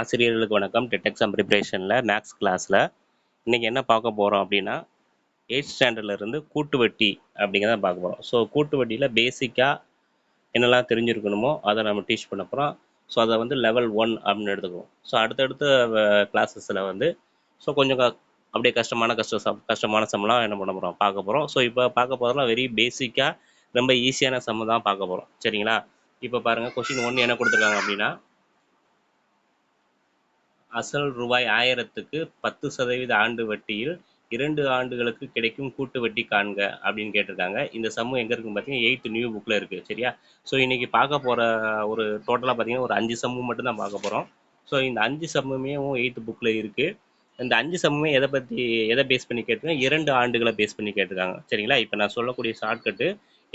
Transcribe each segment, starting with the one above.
ஆசிரியர்களுக்கு வணக்கம். TET exam ப்ரிப்பரேஷனில் maths கிளாஸில் இன்றைக்கி என்ன பார்க்க போகிறோம் அப்படின்னா 8th ஸ்டாண்டர்ட்லேருந்து கூட்டு வட்டி அப்படிங்கிறத பார்க்க போகிறோம். ஸோ கூட்டு வட்டியில் பேசிக்காக என்னெல்லாம் தெரிஞ்சிருக்கணுமோ அதை நம்ம டீச் பண்ண போகிறோம். ஸோ அதை வந்து லெவல் 1 அப்படின்னு எடுத்துக்குவோம். ஸோ அடுத்தடுத்த கிளாஸஸில் வந்து கொஞ்சம் அப்படியே கஷ்டமான சம்லாம் என்ன பண்ண போகிறோம் பார்க்க போகிறோம். ஸோ இப்போ பார்க்க போகிறதுலாம் வெரி பேசிக்காக ரொம்ப ஈஸியான சம் தான் பார்க்க போகிறோம். சரிங்களா? இப்போ பாருங்கள், கொஸ்டின் 1 என்ன கொடுத்துருக்காங்க அப்படின்னா, அசல் ரூபாய் 1000க்கு 10% ஆண்டு வட்டியில் 2 ஆண்டுகளுக்கு கிடைக்கும் கூட்டு வட்டி காண்க அப்படின்னு கேட்டிருக்காங்க. இந்த சம்மு எங்கே இருக்குன்னு பார்த்தீங்கன்னா 8th நியூ புக்கில் இருக்குது. சரியா? ஸோ இன்றைக்கி பார்க்க போகிற ஒரு டோட்டலாக பார்த்தீங்கன்னா ஒரு 5 சம்மு மட்டும்தான் பார்க்க போகிறோம். ஸோ இந்த 5 சம்முமே 8th புக்கில் இருக்குது. இந்த 5 சம்முமே எதை பேஸ் பண்ணி கேட்டிருக்காங்க? 2 ஆண்டுகளை பேஸ் பண்ணி கேட்டிருக்காங்க. சரிங்களா? இப்போ நான் சொல்லக்கூடிய ஷார்ட்கட்டு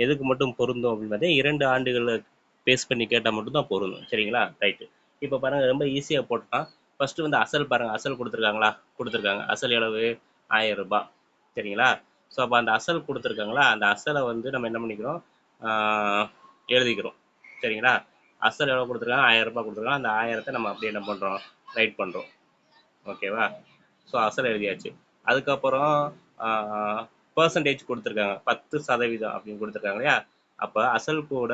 எதுக்கு மட்டும் பொருந்தும் அப்படின்னு பார்த்தீங்கன்னா 2 ஆண்டுகளை பேஸ் பண்ணி கேட்டால் மட்டும்தான் பொருந்தும். சரிங்களா? ரைட்டு. இப்போ பாருங்கள், ரொம்ப ஈஸியாக போட்டால் ஃபஸ்ட்டு வந்து அசல் பாருங்கள். அசல் கொடுத்துருக்காங்களா? கொடுத்துருக்காங்க. அசல் எவ்வளவு? 1000 ரூபாய். சரிங்களா? ஸோ அப்போ அந்த அசல் கொடுத்துருக்காங்களா, அந்த அசலை வந்து நம்ம என்ன பண்ணிக்கிறோம், எழுதிக்கிறோம். சரிங்களா? அசல் எவ்வளோ கொடுத்துருக்காங்க? 1000 ரூபாய் கொடுத்துருக்காங்க. அந்த 1000த்தை நம்ம அப்படியே என்ன பண்ணுறோம், ரைட் பண்ணுறோம். ஓகேவா? ஸோ அசல் எழுதியாச்சு. அதுக்கப்புறம் பர்சன்டேஜ் கொடுத்துருக்காங்க, 10% அப்படின்னு கொடுத்துருக்காங்க இல்லையா? அப்போ அசல் கூட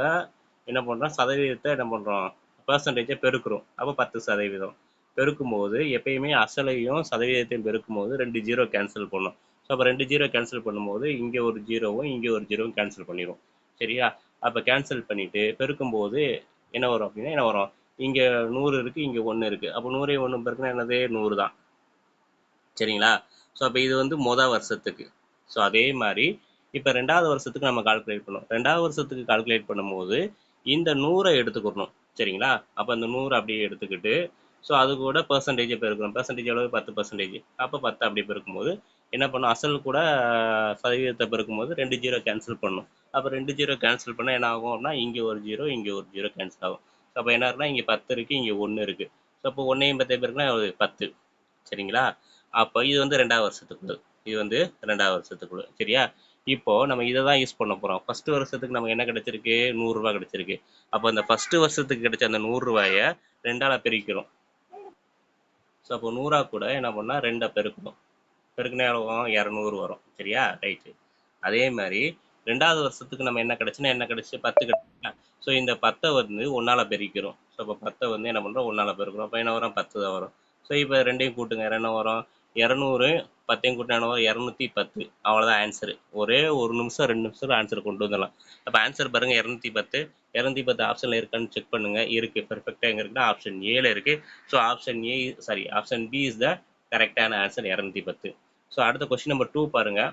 என்ன பண்ணுறோம், சதவீதத்தை என்ன பண்ணுறோம், பர்சன்டேஜை பெருக்கிறோம். அப்போ 10% பெருக்கும்போது எப்பயுமே அசலையும் சதவீதத்தையும் பெருக்கும்போது 2 ஜீரோ கேன்சல் பண்ணும். ஸோ அப்போ 2 ஜீரோ கேன்சல் பண்ணும்போது இங்கே ஒரு ஜீரோவும் இங்கே ஒரு ஜீரோவும் கேன்சல் பண்ணிடும். சரியா? அப்போ கேன்சல் பண்ணிவிட்டு பெருக்கும்போது என்ன வரும் அப்படின்னா, என்ன வரும், இங்கே 100 இருக்குது, இங்கே 1 இருக்குது. அப்போ 100 1 பெருக்குன்னா என்னது, 100 தான். சரிங்களா? ஸோ அப்போ இது வந்து வருஷத்துக்கு. ஸோ அதே மாதிரி இப்போ 2வது வருஷத்துக்கு நம்ம கால்குலேட் பண்ணோம். 2வது வருஷத்துக்கு கால்குலேட் பண்ணும்போது இந்த 100 எடுத்துக்கணும். சரிங்களா? அப்போ அந்த 100 அப்படியே எடுத்துக்கிட்டு ஸோ அது கூட பர்சன்டேஜை பெருக்கணும். பர்சன்டேஜ் எவ்வளவு? 10%. அப்போ 10 அப்படி பெருக்கும்போது என்ன பண்ணும், அசல் கூட சதவீதத்தை பெருக்கும்போது 2 ஜீரோ கேன்சல் பண்ணணும். அப்போ 2 ஜீரோ கேன்சல் பண்ணால் என்ன ஆகும் அப்படின்னா, இங்கே ஒரு ஜீரோ இங்கே ஒரு ஜீரோ கேன்சல் ஆகும். ஸோ அப்போ என்ன இருக்குன்னா, இங்கே 10 இருக்குது, இங்கே 1 இருக்குது. ஸோ அப்போ 1ஐயும் 10 பெருக்குன்னா 10. சரிங்களா? அப்போ இது வந்து 2வது வருஷத்துக்குள்ள. இது வந்து 2வது வருஷத்துக்குள்ள. சரியா? இப்போ நம்ம இதை தான் யூஸ் பண்ண போகிறோம். ஃபர்ஸ்ட் வருஷத்துக்கு நமக்கு என்ன கிடைச்சிருக்கு? 100 ரூபாய் கிடைச்சிருக்கு. அப்போ அந்த ஃபர்ஸ்ட் வருஷத்துக்கு கிடைச்ச அந்த 100 ரூபாயை 2ஆல் பெருக்கிறோம். ஸோ அப்போ 100 கூட என்ன பண்ணால் 2 பெருக்கணும். பெருக்குனா எவ்வளோ? 200 வரும். சரியா? ரைட்டு. அதே மாதிரி 2வது வருஷத்துக்கு நம்ம என்ன கிடைச்சுன்னா, என்ன கிடைச்சி? 10 கிடைச்சா. ஸோ இந்த 10 வந்து 1ஆல் பெருக்கிறோம். ஸோ அப்போ 10 வந்து என்ன பண்ணுறோம், 1ஆல் பெருக்கிறோம். அப்போ என்ன வரும்? 10 தான் வரும். ஸோ இப்போ 2ஐயும் கூட்டுங்க, என்ன வரும்? 200 10ஐயும் கூட்டினா என்ன வரும்? 210. அவ்வளோதான் ஆன்சரு. ஒரே 1 நிமிஷம் 2 நிமிஷத்தில் ஆன்சர் கொண்டு வந்துடலாம். அப்போ ஆன்சர் பாருங்கள், 210. 210 ஆப்ஷனில் இருக்கான்னு செக் பண்ணுங்கள். இருக்குது, பெர்ஃபெக்டாக எங்கே இருக்குன்னா ஆப்ஷன் ஏல இருக்குது. So option B is the கரெக்டான ஆன்சர், 210. ஸோ அடுத்த கொஸ்டின் நம்பர் 2 பாருங்கள்.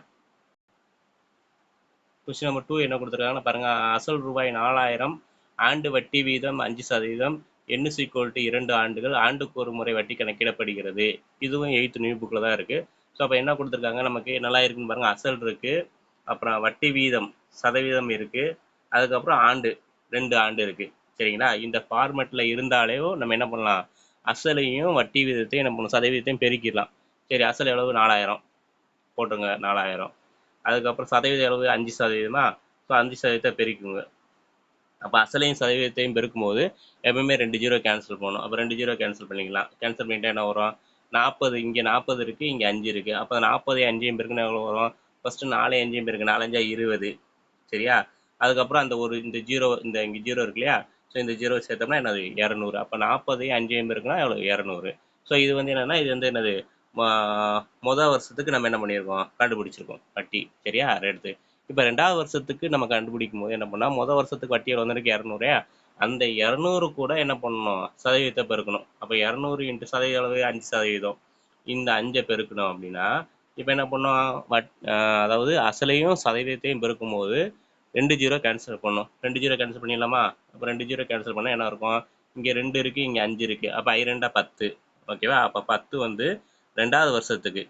கொஸ்டின் நம்பர் 2 என்ன கொடுத்துருக்காங்கன்னா பாருங்கள், அசல் ரூபாய் 4000, ஆண்டு வட்டி வீதம் 5%, n = 2 ஆண்டுகள், ஆண்டுக்கு ஒரு முறை வட்டி கணக்கிடப்படுகிறது. இதுவும் 8th நியூ புக்கில் தான் இருக்குது. ஸோ அப்போ என்ன கொடுத்துருக்காங்க, நமக்கு நல்லா இருக்குன்னு பாருங்கள். அசல் இருக்குது, அப்புறம் வட்டி வீதம் சதவீதம் இருக்குது, அதுக்கப்புறம் ஆண்டு 2 ஆண்டு இருக்குது. சரிங்களா? இந்த ஃபார்மெட்டில் இருந்தாலே நம்ம என்ன பண்ணலாம், அசலையும் வட்டி வீதத்தையும் என்ன பண்ணணும், சதவீதத்தையும் பெருக்கிடலாம். சரி, அசல் எவ்வளவு? 4000 போட்டுங்க, 4000. அதுக்கப்புறம் சதவீதம் எவ்வளவு? 5%. ஸோ 5% பெருக்குங்க. அப்போ அசலையும் சதவீதத்தையும் பெருக்கும்போது எப்பவுமே 2 ஜீரோ கேன்சல் பண்ணணும். அப்போ 2 ஜீரோ கேன்சல் பண்ணிக்கலாம். கேன்சல் பண்ணிட்டா என்ன வரும்? 40. இங்கே 40 இருக்குது, இங்கே 5 இருக்குது. அப்போ 40 5ஐயும் பெருக்குன்னா எவ்வளோ வரும்? ஃபஸ்ட்டு 4 5ஐயும் பெருக்கு, 4 5 20. சரியா? அதுக்கப்புறம் அந்த ஒரு இந்த ஜீரோ, இங்கே ஜீரோ இருக்கு இல்லையா? ஸோ இந்த ஜீரோ சேர்த்தோம்னா என்னது? 200. அப்போ 40ஐயும் 5ஐயும் பெருக்குன்னா எவ்வளோ? 200. ஸோ இது வந்து என்னென்னா, இது வந்து என்னது, மொதல் வருஷத்துக்கு நம்ம என்ன பண்ணியிருக்கோம், கண்டுபிடிச்சிருக்கோம் வட்டி. சரியா? எடுத்து இப்போ 2வது வருஷத்துக்கு நம்ம கண்டுபிடிக்கும் போது என்ன பண்ணால், மொதல் வருஷத்துக்கு வட்டி எவ்வளோ வந்திருக்கு? 200. அந்த 200 கூட என்ன பண்ணணும், சதவீதத்தை பெருக்கணும். அப்போ 200 × சதவீதம் அளவு 5%. இந்த 5ஐ பெருக்கணும் அப்படின்னா இப்போ என்ன பண்ணோம், அதாவது அசலையும் சதவீதத்தையும் பெருக்கும் போது 2 ஜீரோ கேன்சல் பண்ணணும். 2 ஜீரோ கேன்சல் பண்ணிடலாமா? அப்போ 2 ஜீரோ கேன்சல் பண்ணால் என்ன இருக்கும், இங்கே 2 இருக்குது, இங்கே 5 இருக்குது. அப்போ 2 10. ஓகேவா? அப்போ 10 வந்து 2வது வருஷத்துக்கு.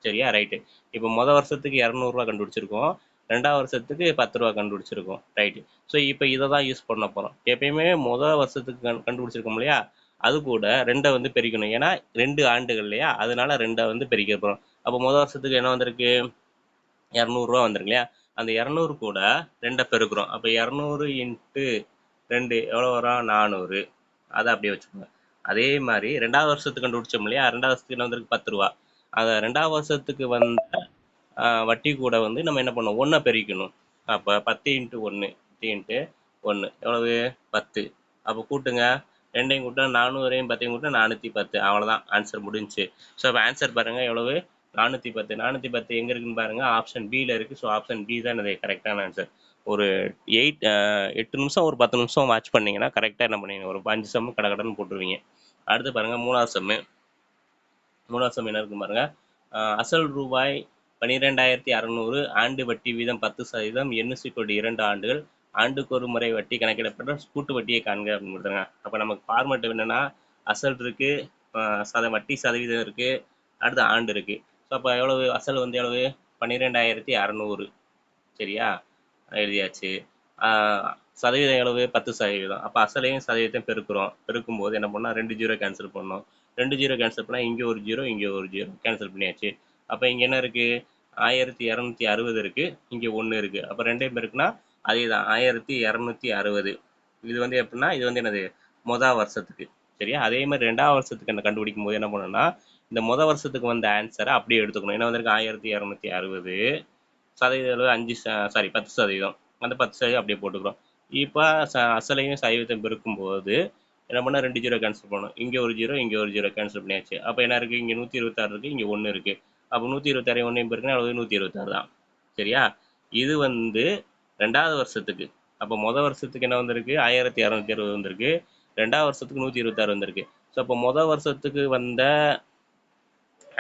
சரியா? ரைட்டு. இப்போ மொதல் வருஷத்துக்கு 200 கண்டுபிடிச்சிருக்கோம், 2வது வருஷத்துக்கு 10 கண்டுபிடிச்சிருக்கோம். ரைட்டு. ஸோ இப்போ இதை தான் யூஸ் பண்ண போகிறோம். எப்பயுமே மொதல் வருஷத்துக்கு கண்டுபிடிச்சிருக்கோம் இல்லையா, அது கூட 2 வந்து பெருக்கணும். ஏன்னா 2 ஆண்டுகள் இல்லையா, அதனால 2 வந்து பெருக்க போகிறோம். அப்போ மொதல் வருஷத்துக்கு என்ன வந்திருக்கு? 200 வந்திருக்கு இல்லையா? அந்த 200 கூட 2 பெருக்கிறோம். அப்போ 200 × 2 எவ்வளோ வரும்? 400. அதை அப்படியே வச்சுக்கோங்க. அதே மாதிரி 2வது வருஷத்துக்கு கண்டுபிடிச்சோம் இல்லையா, 2வது வருஷத்துக்கு என்ன வந்திருக்கு 10 ரூபா. அந்த 2வது வருஷத்துக்கு வந்த வட்டி கூட வந்து நம்ம என்ன பண்ணணும், 1 பெருக்கணும். அப்போ 10 × 1 10 × 1 எவ்வளவு 10. அப்போ கூட்டுங்க, 2ஐயும் கூட்டினா 400ஐயும் 10ஐயும் கூட்டினா 410. அவ்வளோதான், ஆன்சர் முடிஞ்சுச்சு. ஸோ அப்போ ஆன்சர் பாருங்கள் எவ்வளவு 410. 410 எங்கே இருக்குன்னு பாருங்கள், ஆப்ஷன் பியில் இருக்குது. ஸோ ஆப்ஷன் பி தான் இது கரெக்டான ஆன்சர். ஒரு 8 நிமிஷம் ஒரு 10 நிமிஷம் வாட்ச் பண்ணிங்கன்னா கரெக்டாக என்ன பண்ணுவீங்க, ஒரு 5 சம்மு கடகடன்னு போட்டுருவீங்க. அடுத்து பாருங்கள் 3வது சம்மு. 3வது சம் என்ன இருக்குன்னு பாருங்கள். அசல் ரூபாய் 12,600, ஆண்டு வட்டி வீதம் 10%, n 2 ஆண்டுகள், ஆண்டுக்கு ஒரு முறை வட்டி கணக்கிடப்பட்ட கூட்டு வட்டியை காண்க அப்படின்னு கொடுத்தாங்க. அப்போ நமக்கு ஃபார்மேட் என்னென்னா, அசல் இருக்குது, வட்டி சதவீதம் இருக்குது, அடுத்து ஆண்டு இருக்குது. ஸோ அப்போ எவ்வளவு அசல் வந்து எவ்வளவு 12,600. சரியா, எழுதியாச்சு. சதவீதம் எவ்வளவு 10%. அப்போ அசலையும் சதவீதத்தையும் பெருக்கும்போது என்ன பண்ணால் 2 0 கேன்சல் பண்ணோம். 2 0 கேன்சல் பண்ணால் இங்கே ஒரு 0 இங்கே ஒரு 0 கேன்சல் பண்ணியாச்சு. அப்போ இங்கே என்ன இருக்குது, 1260 இருக்குது, இங்கே 1 இருக்குது. அப்போ 2 பெருக்குனா அதே தான் 1260. இது வந்து எப்படின்னா, இது வந்து என்னது மொதல் வருஷத்துக்கு. சரியா, அதே மாதிரி 2வது வருஷத்துக்கு என்ன கண்டுபிடிக்கும் போது என்ன பண்ணணும்னா, இந்த மொதல் வருஷத்துக்கு வந்த ஆன்சரை அப்படியே எடுத்துக்கணும். என்ன வந்திருக்கு 1260, சதவீதம் 10%. அந்த 10% அப்படியே போட்டுக்கிறோம். இப்போ அசலையும் சதவீதம் பெருக்கும்போது என்ன பண்ணால் 2 0 கேன்சல் பண்ணணும். இங்கே ஒரு 0 இங்கே ஒரு 0 கேன்சல் பண்ணியாச்சு. அப்போ என்ன இருக்குது, இங்கே 126 இருக்குது, இங்கே 1 இருக்குது. அப்போ 126 1 பெருக்குன்னா அவ்வளவு 126 தான். சரியா, இது வந்து 2வது வருஷத்துக்கு. அப்போ மொதல் வருஷத்துக்கு என்ன வந்திருக்கு 1260 வந்திருக்கு, 2வது வருஷத்துக்கு 126 வந்திருக்கு. ஸோ அப்போ மொதல் வருஷத்துக்கு வந்த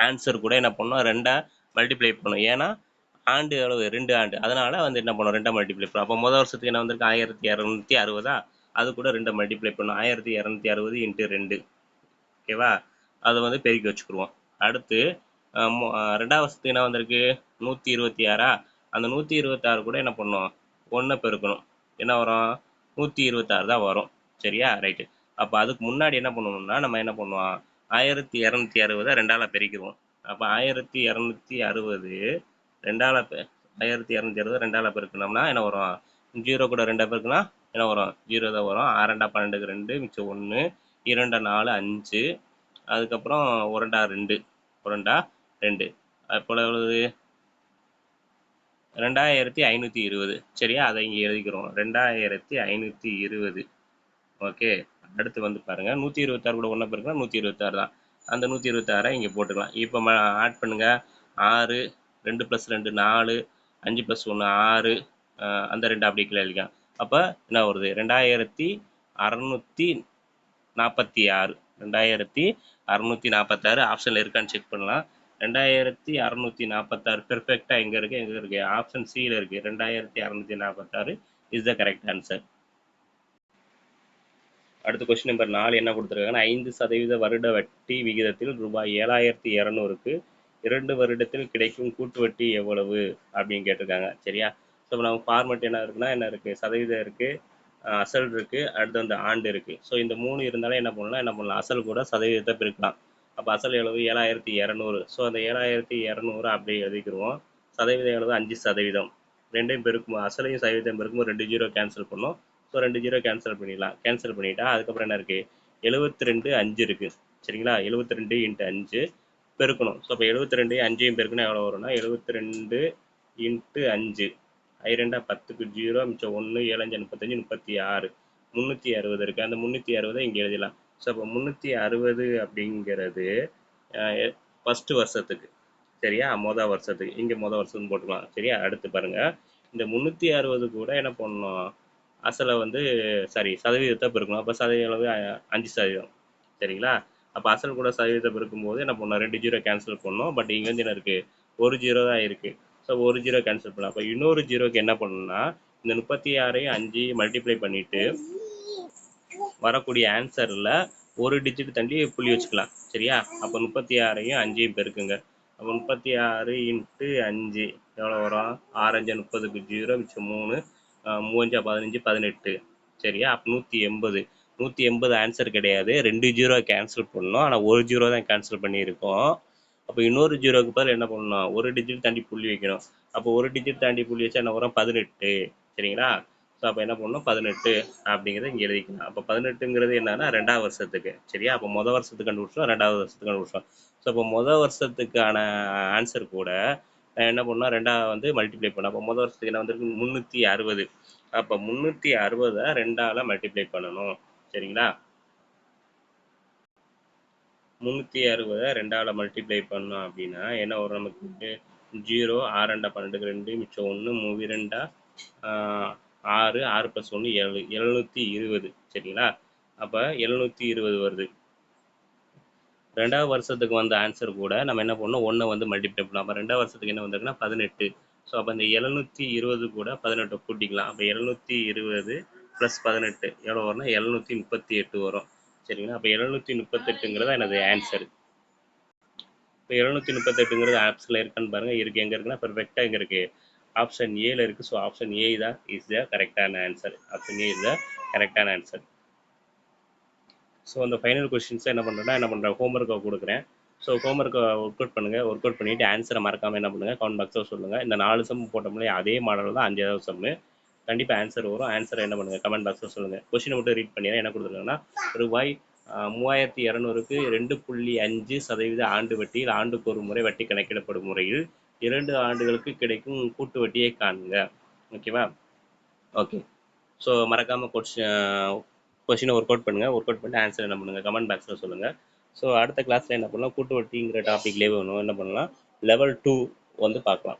ஆன்சர் கூட என்ன பண்ணணும், 2 மல்டிப்ளை பண்ணணும். ஏன்னா ஆண்டு எவ்வளவு 2 ஆண்டு, அதனால வந்து என்ன பண்ணணும் 2 மல்டிப்ளை பண்ணணும். அப்போ மொதல் வருஷத்துக்கு என்ன வந்திருக்கு 1260, அது கூட 2 மல்டிப்ளை பண்ணணும். 1260 × 2. ஓகேவா, அதை வந்து பெருக்கி வச்சுக்கிடுவோம். அடுத்து 2வது வருஷத்துக்கு என்ன வந்திருக்கு 126. அந்த 126 கூட என்ன பண்ணணும் 1 பெருக்கணும். என்ன வரும் 126 தான் வரும். சரியா, ரைட்டு. அப்போ அதுக்கு முன்னாடி என்ன பண்ணணும்னா, நம்ம என்ன பண்ணுவோம் 1260 2ஆல் பெருக்கிடுவோம். அப்போ 1260 2ஆல் பெருக்கணும்னா என்ன வரும், 0 கூட 2 பெருக்குனா என்ன வரும் 0 தான் வரும். 6 2 12 2 மிச்சம் 1, 2 4 5, அதுக்கப்புறம் 1 2 2 அப்போ எவ்வளவு 2520. சரியா, அதை இங்கே எழுதிக்கிறோம் 2520. ஓகே, அடுத்து வந்து பாருங்கள் 126 கூட 1 பெருக்குனா 126 தான். அந்த 126 இங்கே போட்டுக்கலாம். இப்போ ஆட் பண்ணுங்கள். 6, 2 + 2 4, 5 + 1 6, அந்த 2 அப்படி கீழே எழுதிக்கலாம். அப்போ என்ன வருது 2646. 2646 ஆப்ஷனில் இருக்கான்னு செக் பண்ணலாம். 2646 பெர்ஃபெக்டாக எங்கே இருக்குது ஆப்ஷன் சியில் இருக்குது. 2646 இஸ் த கரெக்ட் ஆன்சர். அடுத்த கொஸ்டின் நம்பர் 4 என்ன கொடுத்துருக்காங்கன்னா, 5% வருட வட்டி விகிதத்தில் ரூபாய் 7200க்கு 2 வருடத்தில் கிடைக்கும் கூட்டு வட்டி எவ்வளவு அப்படின்னு கேட்டிருக்காங்க. சரியா, ஸோ நம்ம ஃபார்மெட் என்ன இருக்குன்னா, என்ன இருக்குது சதவீதம் இருக்குது, அசல் இருக்குது, அடுத்து வந்து ஆண்டு இருக்குது. ஸோ இந்த 3 இருந்தாலும் என்ன பண்ணலாம் அசல் கூட சதவீதத்தை பெருக்கலாம். அப்போ அசல் எவ்வளவு 7200. ஸோ அந்த 7200 அப்படியே எழுதிக்கிடுவோம். சதவீதம் எவ்வளவு 5%. ரெண்டையும் பெருக்கும், அசலையும் சதவீதம் பெருக்கும்போது 2 0 கேன்சல் பண்ணோம். ஸோ 2 0 கேன்சல் பண்ணிடலாம். கேன்சல் பண்ணிட்டா அதுக்கப்புறம் என்ன இருக்குது 72 5 இருக்குது. சரிங்களா, 72 × 5 பெருக்கணும். ஸோ அப்போ 72 5ஐயும் பெருக்கணும் எவ்வளோ வரும்னா 72 × 5 2 10க்கு 0 மிச்சம் 1 7 5 35 36 360 இருக்குது. அந்த 360 இங்கே எழுதலாம். ஸோ அப்போ 360 அப்படிங்கிறது ஃபஸ்ட்டு வருஷத்துக்கு. சரியா, மொதல் வருஷத்துக்கு இங்கே மொதல் வருஷத்துக்கு போட்டுக்கலாம். சரியா, அடுத்து பாருங்கள் இந்த 360 கூட என்ன பண்ணணும் அசலை வந்து சதவீதத்தை பெருக்கணும். அப்போ சதவீதம் அளவு 5%. சரிங்களா, அப்போ அசல் கூட சதவீதத்தை பெருக்கும்போது என்ன பண்ணணும் 2 0 கேன்சல் பண்ணணும். பட் இங்கே வந்து என்ன இருக்குது ஒரு 0 தான் இருக்குது. ஸோ ஒரு 0 கேன்சல் பண்ணலாம். அப்போ இன்னொரு 0க்கு என்ன பண்ணணும்னா இந்த 36ஐயும் 5ஐயும் மல்டிப்ளை பண்ணிவிட்டு வரக்கூடிய ஆன்சரில் ஒரு டிஜிட் தள்ளி புள்ளி வச்சுக்கலாம். சரியா, அப்போ 36ஐயும் 5ஐயும் பெருக்குங்க. அப்போ 36 × 5 எவ்வளோ வரும் 6 5 30க்கு 0 மிச்சம் 3 3 5 15 18. சரியா, அப்போ 180. 180 ஆன்சர் கிடையாது, 2 0 கேன்சல் பண்ணணும். ஆனால் ஒரு 0 தான் கேன்சல் பண்ணியிருக்கோம். அப்போ இன்னொரு 0க்கு பதில் என்ன பண்ணணும் ஒரு டிஜிட் தாண்டி புள்ளி வைக்கணும். அப்போ ஒரு டிஜிட் தாண்டி புள்ளி வச்சா என்ன வரும் 18. சரிங்களா, ஸோ அப்போ என்ன பண்ணணும் 18 அப்படிங்கிறத இங்கே எழுதிக்கலாம். அப்போ 18ங்கிறது என்னன்னா 2வது வருஷத்துக்கு. சரியா? அப்போ மொதல் வருஷத்துக்கு கண்டுபிடிச்சோம், 2வது வருஷத்துக்கு கண்டுபிடிச்சோம். ஸோ அப்போ மொதல் வருஷத்துக்கான ஆன்சர் கூட என்ன பண்ணணும், 2 வந்து மல்டிப்ளை பண்ணணும். அப்போ மொதல் வருஷத்துக்கு என்ன வந்திருக்கு 360. அப்போ 360 2ஆல் மல்டிப்ளை பண்ணணும். சரிங்களா? 360 2ஆல் மல்டிப்ளை பண்ணோம் அப்படின்னா என்ன வரும் நமக்கு? 0 6 2 12 2 மிச்சம் 1 3 2 6 6 + 1 7 720. சரிங்களா? அப்போ 720 வருது. 2வது வருஷத்துக்கு வந்த ஆன்சர் கூட நம்ம என்ன பண்ணணும், 1 வந்து மல்டிப்ளை பண்ணணும். அப்போ 2வது வருஷத்துக்கு என்ன வந்திருக்குன்னா 18. ஸோ அப்போ இந்த 720 கூட 18 கூட்டிக்கலாம். அப்போ 720 + 18 எவ்வளோ வரும்னா 738 வரும். சரிங்களா? அப்போ 738ங்கிறது எனது ஆன்சர். இப்போ 738ங்கிறது ஆப்ஷனில் இருக்கான்னு பாருங்கள். இருக்குது. எங்கே இருக்குன்னா பெர்ஃபெக்டாக எங்கே இருக்குது? ஆப்ஷன் ஏல இருக்குது. ஸோ ஆப்ஷன் ஏ தான் இஸ் த கரெக்டான answer. Option A is the கரெக்டான ஆன்சர். ஸோ அந்த ஃபைனல் கொஸ்டின்ஸை என்ன பண்ணுறேன், ஹோம்ஒர்க்கை கொடுக்குறேன். ஸோ ஹோம்ஒர்க்கை ஒர்க் அவுட் பண்ணுங்கள். ஒர்க் அவுட் பண்ணிவிட்டு ஆன்சரை மறக்காமல் என்ன பண்ணுங்கள், கமெண்ட் பாக்ஸில் சொல்லுங்கள். இந்த 4 சம் போட்டோம்லையே அதே மாடல் தான் 5வது சம்மு. கண்டிப்பாக ஆன்சர் வரும். ஆன்சரை என்ன பண்ணுங்கள், கமெண்ட் பாக்ஸில் சொல்லுங்கள். கொஸ்டினை மட்டும் ரீட் பண்ணிடுறேன். என்ன கொடுத்துருக்காங்கன்னா, ரூபாய் 3200க்கு 2.5% ஆண்டு வட்டியில் ஆண்டுக்கு ஒரு முறை வட்டி கணக்கிடப்படும் முறையில் 2 ஆண்டுகளுக்கு கிடைக்கும் கூட்டு வட்டியை காண்க. ஓகேவா? ஓகே. ஸோ மறக்காமல் கொஸ்டினை ஒர்க் அவுட் பண்ணுங்கள். ஒர்க் அவுட் பண்ணிட்டு ஆன்சர் என்ன பண்ணுங்கள், கமெண்ட் பாக்ஸில் சொல்லுங்கள். ஸோ அடுத்த கிளாஸில் என்ன பண்ணலாம், கூட்டு வட்டிங்கிற டாப்பிக்லேயே வேணும் என்ன பண்ணலாம், லெவல் 2 வந்து பார்க்கலாம்.